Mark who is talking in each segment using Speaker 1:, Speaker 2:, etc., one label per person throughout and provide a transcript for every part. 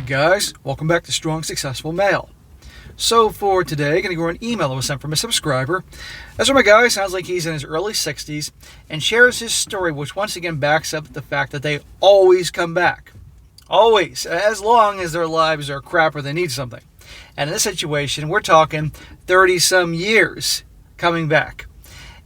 Speaker 1: guys, welcome back to Strong Successful Male. So for today, I'm going to go over an email that was sent from a subscriber. That's where my guy sounds like he's in his early 60s and shares his story, which once again backs up the fact that they always come back. Always, as long as their lives are crap or they need something. And in this situation, we're talking 30-some years coming back.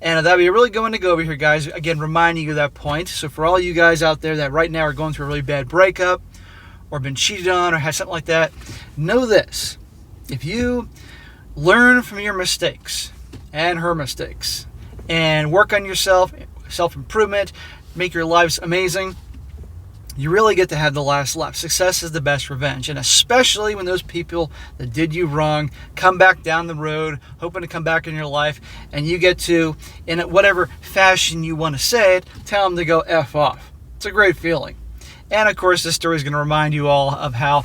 Speaker 1: And that'd be a really good one to go over here, guys. Again, reminding you of that point. So for all you guys out there that right now are going through a really bad breakup, or been cheated on, or had something like that, know this. If you learn from your mistakes and her mistakes and work on yourself, self-improvement, make your lives amazing, you really get to have the last laugh. Success is the best revenge. And especially when those people that did you wrong come back down the road, hoping to come back in your life, and you get to, in whatever fashion you want to say it, tell them to go F off. It's a great feeling. And of course, this story is going to remind you all of how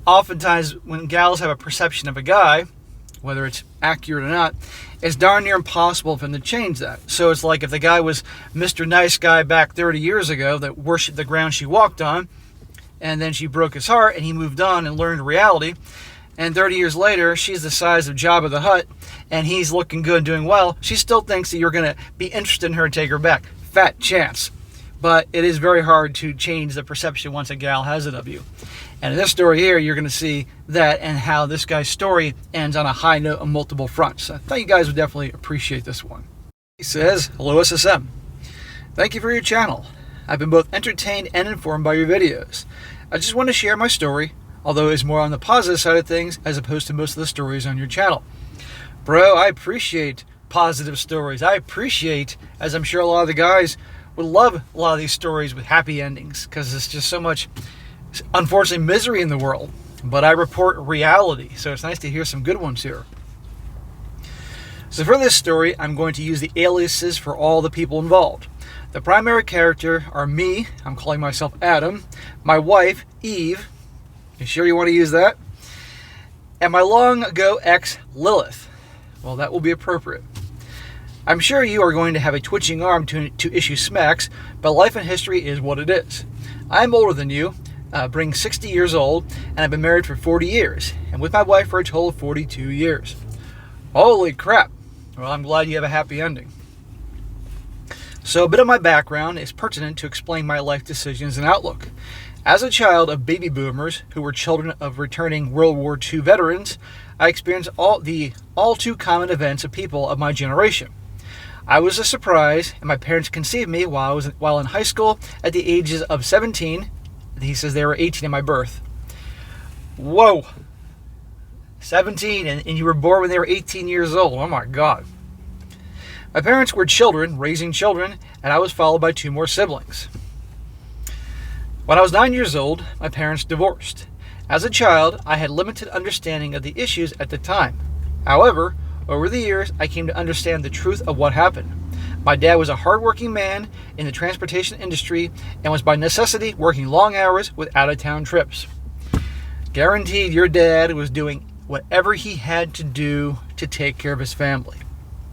Speaker 1: oftentimes when gals have a perception of a guy, whether it's accurate or not, it's darn near impossible for them to change that. So it's like if the guy was Mr. Nice Guy back 30 years ago that worshipped the ground she walked on, and then she broke his heart and he moved on and learned reality, and 30 years later, she's the size of Jabba the Hutt, and he's looking good and doing well, she still thinks that you're going to be interested in her and take her back. Fat chance. But it is very hard to change the perception once a gal has it of you. And in this story here, you're going to see that and how this guy's story ends on a high note on multiple fronts. I thought you guys would definitely appreciate this one. He says, "Hello SSM. Thank you for your channel. I've been both entertained and informed by your videos. I just want to share my story, although it's more on the positive side of things as opposed to most of the stories on your channel." Bro, I appreciate positive stories. I appreciate, as I'm sure a lot of the guys would love a lot of these stories with happy endings, because there's just so much, unfortunately, misery in the world. But I report reality, so it's nice to hear some good ones here. So for this story, I'm going to use the aliases for all the people involved. The primary character are me, I'm calling myself Adam, my wife, Eve, you sure you want to use that? And my long ago ex, Lilith. Well, that will be appropriate. I'm sure you are going to have a twitching arm to issue smacks, but life and history is what it is. I'm older than you, being 60 years old, and I've been married for 40 years, and with my wife for a total of 42 years. Holy crap. Well, I'm glad you have a happy ending. So a bit of my background is pertinent to explain my life decisions and outlook. As a child of baby boomers who were children of returning World War II veterans, I experienced all too common events of people of my generation. I was a surprise, and my parents conceived me while in high school at the ages of 17. He says they were 18 at my birth. Whoa! 17, and you were born when they were 18 years old. Oh my God. My parents were children, raising children, and I was followed by 2 more siblings. When I was 9 years old, my parents divorced. As a child, I had limited understanding of the issues at the time. However, over the years, I came to understand the truth of what happened. My dad was a hardworking man in the transportation industry and was by necessity working long hours with out-of-town trips. Guaranteed your dad was doing whatever he had to do to take care of his family.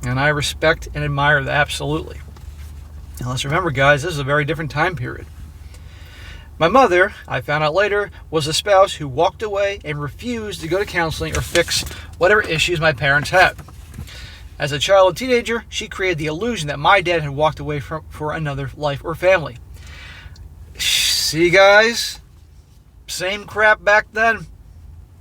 Speaker 1: And I respect and admire that absolutely. Now let's remember, guys, this is a very different time period. My mother, I found out later, was a spouse who walked away and refused to go to counseling or fix whatever issues my parents had. As a child and teenager, she created the illusion that my dad had walked away for another life or family. See, guys? Same crap back then.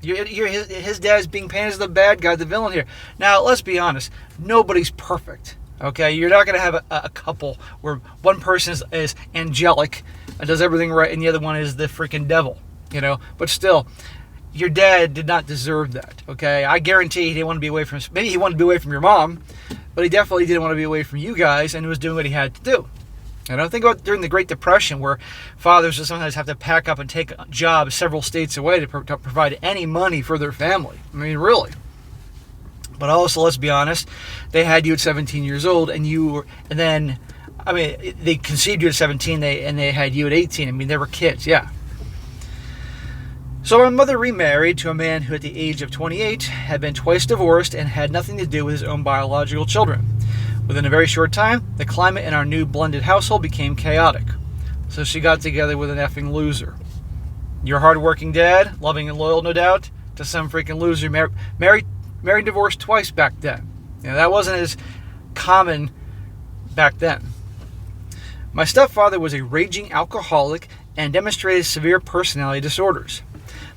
Speaker 1: His dad's being painted as the bad guy, the villain here. Now, let's be honest. Nobody's perfect. Okay? You're not going to have a couple where one person is angelic and does everything right, and the other one is the freaking devil, you know. But still, your dad did not deserve that, okay? I guarantee he didn't want to be away from, maybe he wanted to be away from your mom, but he definitely didn't want to be away from you guys, and he was doing what he had to do. And I think about during the Great Depression, where fathers would sometimes have to pack up and take jobs several states away to provide any money for their family. I mean, really. But also, let's be honest, they had you at 17 years old, and they conceived you at 17, and they had you at 18. I mean, they were kids, yeah. So my mother remarried to a man who at the age of 28 had been twice divorced and had nothing to do with his own biological children. Within a very short time, the climate in our new blended household became chaotic. So she got together with an effing loser. Your hardworking dad, loving and loyal, no doubt, to some freaking loser, married and divorced twice back then. That wasn't as common back then. My stepfather was a raging alcoholic and demonstrated severe personality disorders.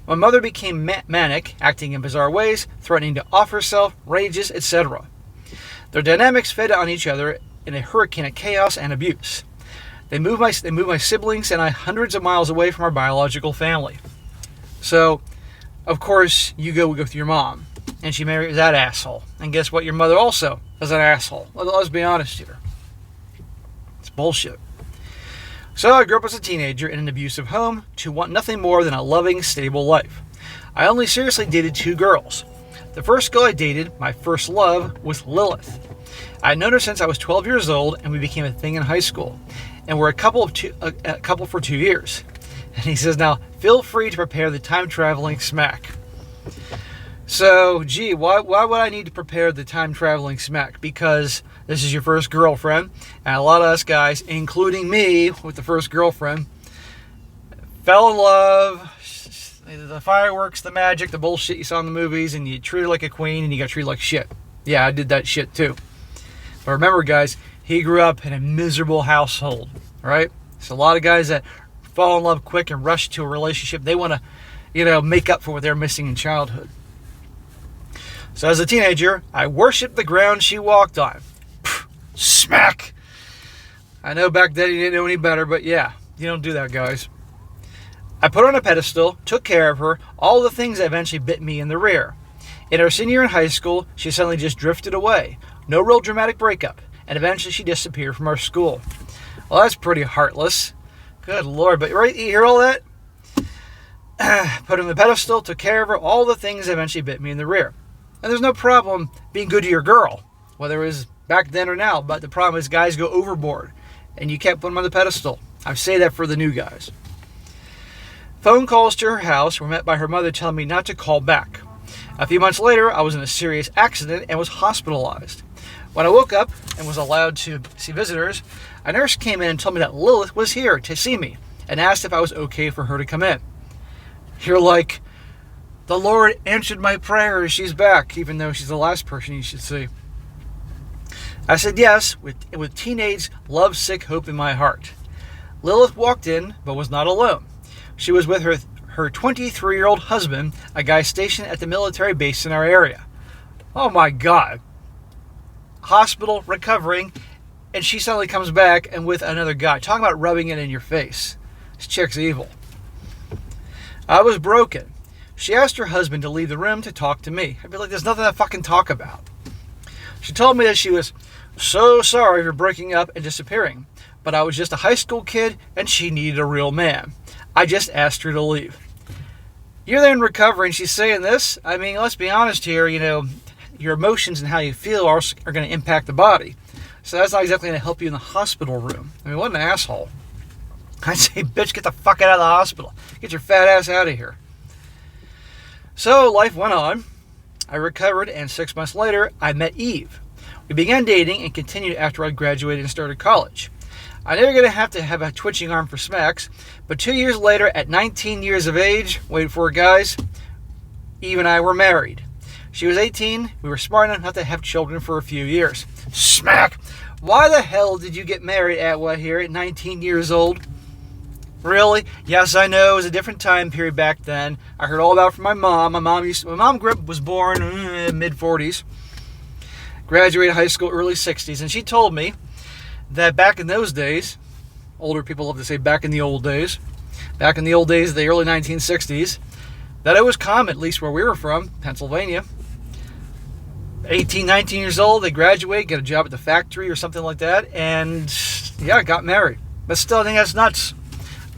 Speaker 1: My mother became manic, acting in bizarre ways, threatening to off herself, rages, etc. Their dynamics fed on each other in a hurricane of chaos and abuse. They moved my siblings and I hundreds of miles away from our biological family. So, of course, we go with your mom, and she marries that asshole. And guess what? Your mother also is an asshole. Let's be honest here. It's bullshit. So I grew up as a teenager in an abusive home to want nothing more than a loving, stable life. I only seriously dated 2 girls. The first girl I dated, my first love, was Lilith. I had known her since I was 12 years old, and we became a thing in high school. And we're a couple for 2 years. And he says, now, feel free to prepare the time-traveling smack. So, gee, why would I need to prepare the time-traveling smack? Because this is your first girlfriend, and a lot of us guys, including me with the first girlfriend, fell in love, the fireworks, the magic, the bullshit you saw in the movies, and you treat her like a queen, and you got treated like shit. Yeah, I did that shit too. But remember, guys, he grew up in a miserable household, right? So a lot of guys that fall in love quick and rush to a relationship, they want to, make up for what they're missing in childhood. So as a teenager, I worshipped the ground she walked on. Smack! I know back then you didn't know any better, but yeah, you don't do that, guys. I put her on a pedestal, took care of her, all the things that eventually bit me in the rear. In her senior year in high school, she suddenly just drifted away. No real dramatic breakup, and eventually she disappeared from our school. Well, that's pretty heartless. Good Lord, but right, you hear all that? Put her on the pedestal, took care of her, all the things that eventually bit me in the rear. And there's no problem being good to your girl, whether it was back then or now, but the problem is guys go overboard, and you can't put them on the pedestal. I say that for the new guys. Phone calls to her house were met by her mother telling me not to call back. A few months later, I was in a serious accident and was hospitalized. When I woke up and was allowed to see visitors, a nurse came in and told me that Lilith was here to see me and asked if I was okay for her to come in. You're like, the Lord answered my prayers, she's back, even though she's the last person you should see. I said yes, with teenage love-sick hope in my heart. Lilith walked in, but was not alone. She was with her 23-year-old husband, a guy stationed at the military base in our area. Oh my God. Hospital, recovering, and she suddenly comes back and with another guy. Talking about rubbing it in your face. This chick's evil. I was broken. She asked her husband to leave the room to talk to me. I'd be like, there's nothing to fucking talk about. She told me that she was so sorry for breaking up and disappearing, but I was just a high school kid and she needed a real man. I just asked her to leave. You're there in recovery and she's saying this? I mean, let's be honest here, your emotions and how you feel are going to impact the body. So that's not exactly going to help you in the hospital room. I mean, what an asshole. I'd say, bitch, get the fuck out of the hospital. Get your fat ass out of here. So life went on. I recovered, and 6 months later, I met Eve. We began dating and continued after I graduated and started college. I knew going to have a twitching arm for smacks, but 2 years later, at 19 years of age, wait for it, guys, Eve and I were married. She was 18. We were smart enough not to have children for a few years. Smack! Why the hell did you get married at 19 years old? Really? Yes, I know. It was a different time period back then. I heard all about it from my mom. My mom was born mid-40s. Graduated high school early 60s. And she told me that back in those days, older people love to say back in the old days, the early 1960s, that it was common, at least where we were from, Pennsylvania. 18, 19 years old, they graduate, get a job at the factory or something like that, and yeah, got married. But still, I think that's nuts.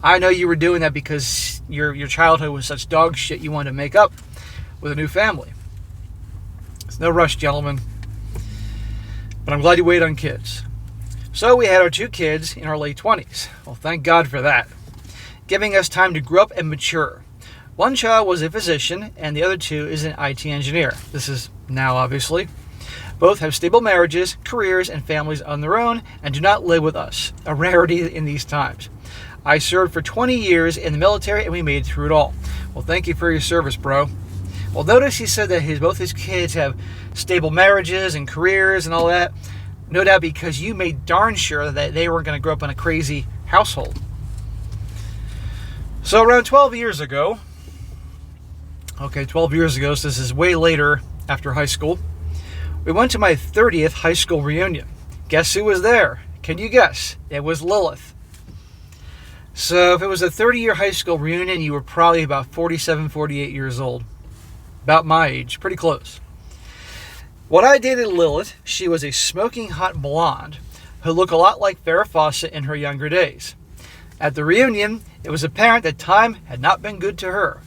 Speaker 1: I know you were doing that because your childhood was such dog shit you wanted to make up with a new family. It's no rush, gentlemen. But I'm glad you waited on kids. So we had our 2 kids in our late 20s. Well, thank God for that. Giving us time to grow up and mature. One child was a physician, and the other 2 is an IT engineer. This is now, obviously. Both have stable marriages, careers, and families on their own, and do not live with us. A rarity in these times. I served for 20 years in the military and we made it through it all. Well, thank you for your service, bro. Well, notice he said that both his kids have stable marriages and careers and all that. No doubt because you made darn sure that they weren't going to grow up in a crazy household. So around 12 years ago, so this is way later after high school, we went to my 30th high school reunion. Guess who was there? Can you guess? It was Lilith. So if it was a 30-year high school reunion, you were probably about 47, 48 years old. About my age, pretty close. When I dated Lilith, she was a smoking hot blonde who looked a lot like Farrah Fawcett in her younger days. At the reunion, it was apparent that time had not been good to her.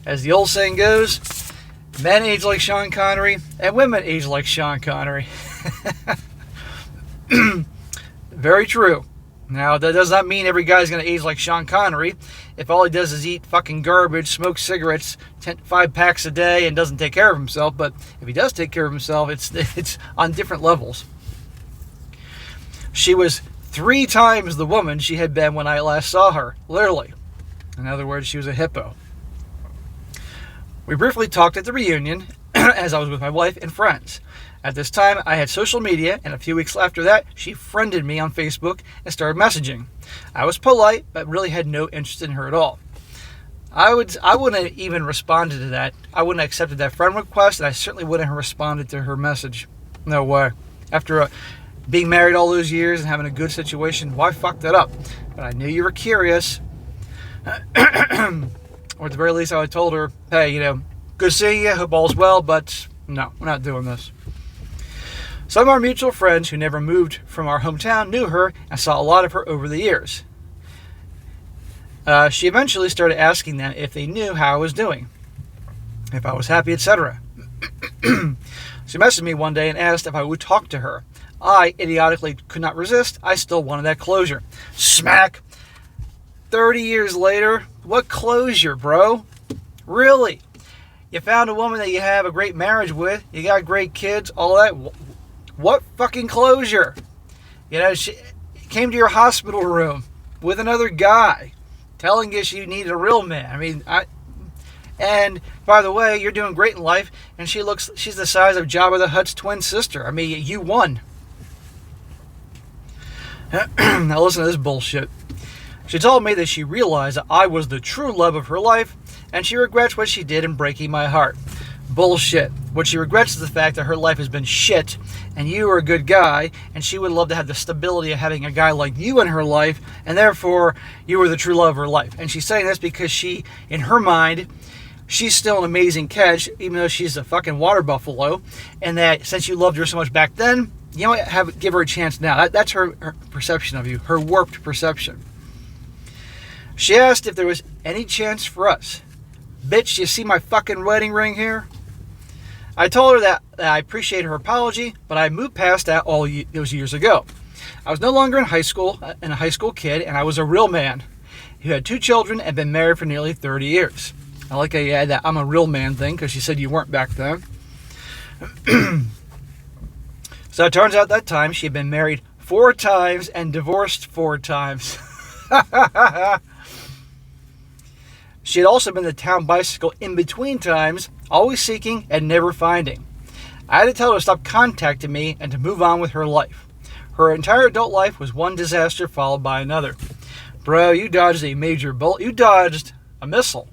Speaker 1: As the old saying goes, men age like Sean Connery and women age like Sean Connery. Very true. Now, that does not mean every guy's going to age like Sean Connery if all he does is eat fucking garbage, smoke cigarettes, 5 packs a day, and doesn't take care of himself. But if he does take care of himself, it's on different levels. She was 3 times the woman she had been when I last saw her, literally. In other words, she was a hippo. We briefly talked at the reunion as I was with my wife and friends. At this time, I had social media, and a few weeks after that, she friended me on Facebook and started messaging. I was polite, but really had no interest in her at all. I wouldn't have even responded to that. I wouldn't have accepted that friend request, and I certainly wouldn't have responded to her message. No way. After being married all those years and having a good situation, why fuck that up? But I knew you were curious. Or at the very least, I would have told her, hey, good seeing you, hope all's well, but no, we're not doing this. Some of our mutual friends who never moved from our hometown knew her and saw a lot of her over the years. She eventually started asking them if they knew how I was doing, if I was happy, etc. She messaged me one day and asked if I would talk to her. I idiotically could not resist. I still wanted that closure. Smack! 30 years later, what closure, bro? Really? You found a woman that you have a great marriage with, you got great kids, all that. What fucking closure? She came to your hospital room with another guy telling you she needed a real man. And by the way, you're doing great in life, and she's the size of Jabba the Hutt's twin sister. You won. Now listen to this bullshit. She told me that she realized that I was the true love of her life, and she regrets what she did in breaking my heart. Bullshit. What she regrets is the fact that her life has been shit, and you are a good guy, and she would love to have the stability of having a guy like you in her life, and therefore, you were the true love of her life. And she's saying this because she, in her mind, she's still an amazing catch, even though she's a fucking water buffalo, and that since you loved her so much back then, give her a chance now. That's her perception of you, her warped perception. She asked if there was any chance for us. Bitch, you see my fucking wedding ring here? I told her that I appreciated her apology, but I moved past that all those years ago. I was no longer in high school, and a high school kid, and I was a real man who had 2 children and been married for nearly 30 years. I like how you had that I'm a real man thing, because she said you weren't back then. So it turns out that time she had been married 4 times and divorced 4 times. She had also been the town bicycle in between times, always seeking and never finding. I had to tell her to stop contacting me and to move on with her life. Her entire adult life was one disaster followed by another. Bro, you dodged a major bullet. You dodged a missile.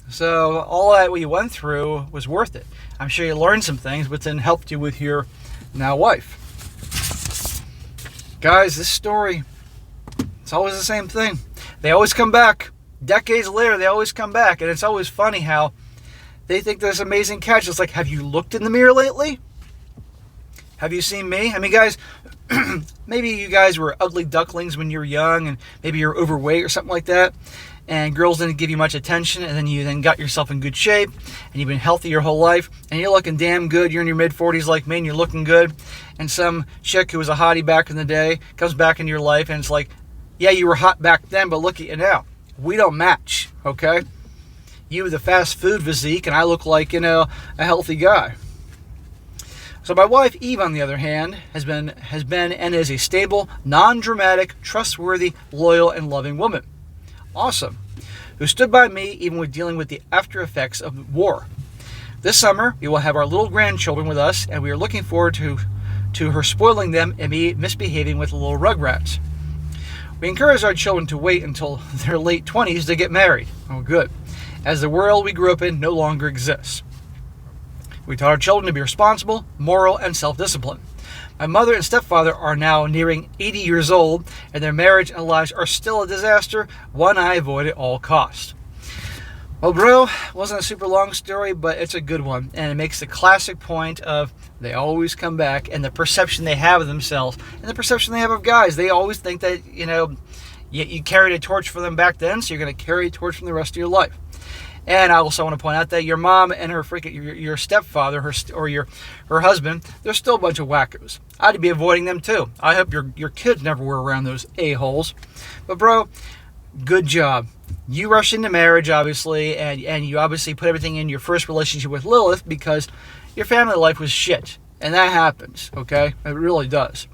Speaker 1: So all that we went through was worth it. I'm sure you learned some things, but then helped you with your now wife. Guys, this story, it's always the same thing. They always come back. Decades later, they always come back. And it's always funny how they think there's amazing catch. It's like, have you looked in the mirror lately? Have you seen me? Guys, maybe you guys were ugly ducklings when you were young, and maybe you're overweight or something like that, and girls didn't give you much attention, and then you got yourself in good shape, and you've been healthy your whole life, and you're looking damn good. You're in your mid-40s like me, and you're looking good, and some chick who was a hottie back in the day comes back into your life, and it's like, yeah, you were hot back then, but look at you now. We don't match, okay? You have the fast food physique, and I look like, a healthy guy. So my wife Eve, on the other hand, has been and is a stable, non-dramatic, trustworthy, loyal, and loving woman. Awesome. Who stood by me even with dealing with the after effects of war. This summer, we will have our little grandchildren with us, and we are looking forward to her spoiling them and me misbehaving with the little rugrats. We encourage our children to wait until their late 20s to get married. Oh, good. As the world we grew up in no longer exists. We taught our children to be responsible, moral, and self-disciplined. My mother and stepfather are now nearing 80 years old, and their marriage and lives are still a disaster, one I avoid at all costs. Well, bro, wasn't a super long story, but it's a good one, and it makes the classic point of they always come back, and the perception they have of themselves, and the perception they have of guys. They always think that, you carried a torch for them back then, so you're going to carry a torch for the rest of your life. And I also want to point out that your mom and your stepfather, her husband, they're still a bunch of wackos. I'd be avoiding them too. I hope your kids never were around those a-holes. But bro, good job. You rushed into marriage, obviously, and you obviously put everything in your first relationship with Lilith because your family life was shit. And that happens, okay? It really does.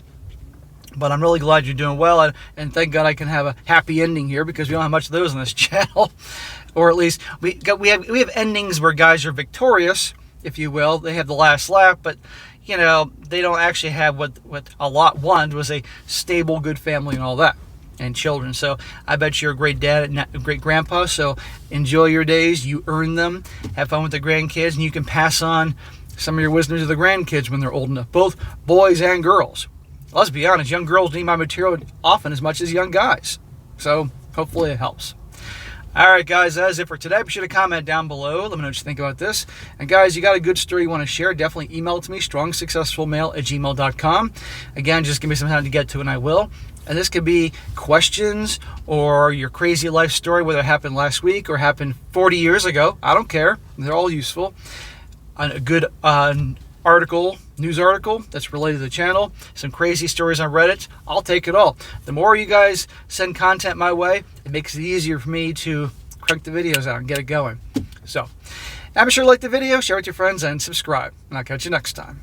Speaker 1: But I'm really glad you're doing well, and thank God I can have a happy ending here because we don't have much of those on this channel. Or at least we have endings where guys are victorious, if you will. They have the last laugh, but they don't actually have what a lot wanted was a stable, good family and all that, and children. So I bet you're a great dad and a great grandpa. So enjoy your days. You earn them. Have fun with the grandkids, and you can pass on some of your wisdom to the grandkids when they're old enough, both boys and girls. Let's be honest, young girls need my material often as much as young guys. So hopefully it helps. Alright guys, that is it for today. Be sure to comment down below. Let me know what you think about this. And guys, you got a good story you want to share, definitely email it to me, strongsuccessfulmale@gmail.com. Again, just give me some time to get to it and I will. And this could be questions or your crazy life story, whether it happened last week or happened 40 years ago. I don't care. They're all useful. A good news article that's related to the channel, some crazy stories on Reddit, I'll take it all. The more you guys send content my way, it makes it easier for me to crank the videos out and get it going. So, be sure to like the video, share it with your friends, and subscribe. And I'll catch you next time.